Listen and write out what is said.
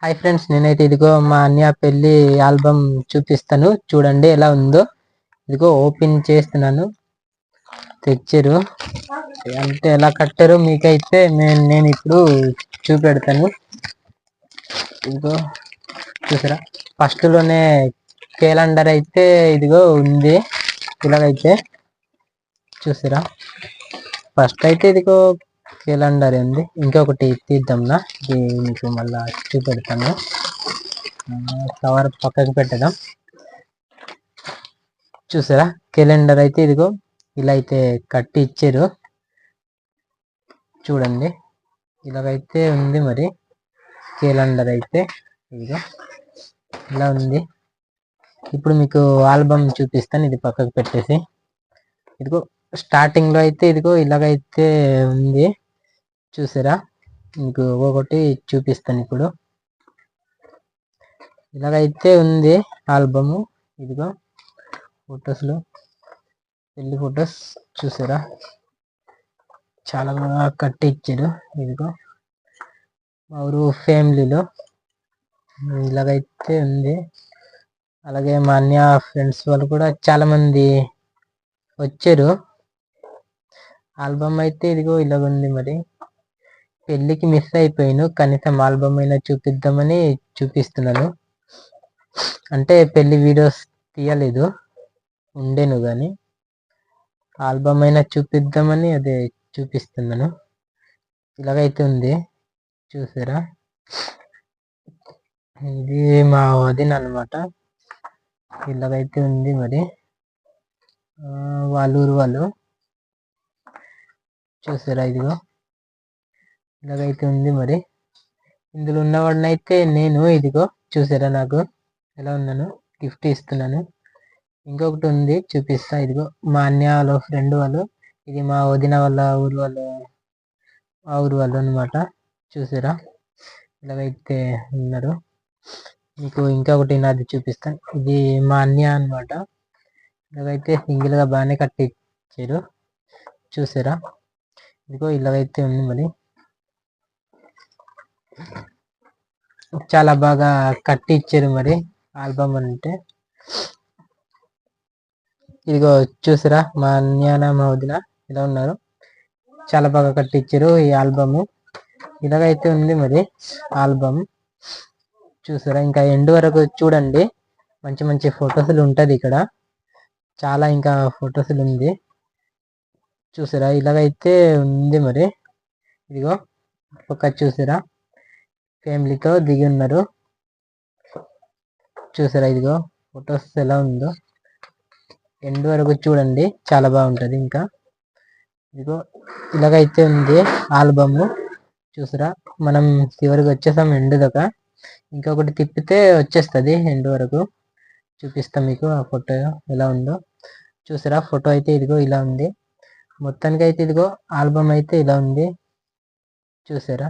Hi friends, నేనైతే ఇదిగో మా అన్నయ్య పెళ్లి ఆల్బమ్ చూపిస్తాను. చూడండి ఎలా ఉందో. ఇదిగో ఓపెన్ చేస్తున్నాను. తెచ్చారు అంటే ఎలా కట్టారో మీకైతే నేను ఇప్పుడు చూపెడతాను. ఇదిగో చూసారా, ఫస్ట్ లోనే క్యాలెండర్ అయితే ఇదిగో ఉంది. ఇలాగైతే చూసారా, ఫస్ట్ అయితే ఇదిగో క్యాలెండర్ ఉంది. ఇంకొకటి తీద్దాంనా, ఇది మీకు మళ్ళా చూపెడతాను. కవర్ పక్కకి పెట్టడం. చూసారా, క్యాలెండర్ అయితే ఇదిగో ఇలా అయితే కట్టి ఇచ్చారు. చూడండి ఇలాగైతే ఉంది. మరి క్యాలెండర్ అయితే ఇదిగో ఇలా ఉంది. ఇప్పుడు మీకు ఆల్బమ్ చూపిస్తాను. ఇది పక్కకు పెట్టేసి ఇదిగో స్టార్టింగ్ లో అయితే ఇదిగో ఇలాగైతే ఉంది. చూసారా, మీకు ఒకటి చూపిస్తాను. ఇప్పుడు ఇలాగైతే ఉంది ఆల్బము. ఇదిగో ఫొటోస్లో పెళ్లి ఫొటోస్ చూసారా, చాలా బాగా కట్టి ఇచ్చారు. ఇదిగో మా ఊరు ఫ్యామిలీలో ఇలాగైతే ఉంది. అలాగే మా అన్నయ్య ఫ్రెండ్స్ వాళ్ళు కూడా చాలా మంది వచ్చారు. ఆల్బమ్ అయితే ఇదిగో ఇలాగ ఉంది. మరి పెళ్ళికి మిస్ అయిపోయాను, కనీసం ఆల్బమ్ అయినా చూపిద్దామని చూపిస్తున్నాను. అంటే పెళ్లి వీడియోస్ తీయలేదు, ఉండేను కానీ ఆల్బమ్ అయినా చూపిద్దామని అదే చూపిస్తున్నాను. ఇలాగైతే ఉంది. చూసారా, ఇది మా వదిన అనమాట. ఇలాగైతే ఉంది. మరి వాళ్ళ ఊరు వాళ్ళు. చూసారా, ఇదిగో ఇలాగైతే ఉంది. మరి ఇందులో ఉన్నవాడిని అయితే నేను. ఇదిగో చూసారా, నాకు ఎలా ఉన్నాను, గిఫ్ట్ ఇస్తున్నాను. ఇంకొకటి ఉంది, చూపిస్తా. ఇదిగో మా అన్నయ్య వాళ్ళ ఫ్రెండ్ వాళ్ళు. ఇది మా వదిన వాళ్ళ ఊరు వాళ్ళు, ఆ ఊరు వాళ్ళు అనమాట. చూసారా, ఇలాగైతే ఉన్నారు. మీకు ఇంకొకటి నాది చూపిస్తాను. ఇది మా అన్నయ్య అనమాట. ఇలాగైతే సింగిల్ గా బాగానే కట్టించారు. చూసారా, ఇదిగో ఇలాగైతే ఉంది. మరి చాలా బాగా కట్టి ఇచ్చారు. మరి ఆల్బమ్ అంటే ఇదిగో చూసారా, మా అన్నయ్య మా వదిన ఇలా ఉన్నారు. చాలా బాగా కట్టించారు ఈ ఆల్బమ్. ఇలాగైతే ఉంది. మరి ఆల్బమ్ చూసారా, ఇంకా ఎండ్ వరకు చూడండి. మంచి మంచి ఫొటోస్లు ఉంటుంది ఇక్కడ. చాలా ఇంకా ఫొటోస్లు ఉంది. చూసారా, ఇలాగైతే ఉంది. మరి ఇదిగో ఒక చూసారా, ఫ్యామిలీతో దిగి ఉన్నారు. చూసారా, ఇదిగో ఫొటోస్ ఎలా ఉందో. ఎండ్ వరకు చూడండి, చాలా బాగుంటుంది. ఇంకా ఇదిగో ఇలాగైతే ఉంది ఆల్బమ్. చూసారా, మనం చివరికి వచ్చేసాం ఎండ్ దాకా. ఇంకొకటి తిప్పితే వచ్చేస్తుంది ఎండ్ వరకు. చూపిస్తాం మీకు ఆ ఫోటో ఎలా ఉందో. చూసారా, ఫోటో అయితే ఇదిగో ఇలా ఉంది. మొత్తానికి అయితే ఇదిగో ఆల్బమ్ అయితే ఇలా ఉంది. చూసారా.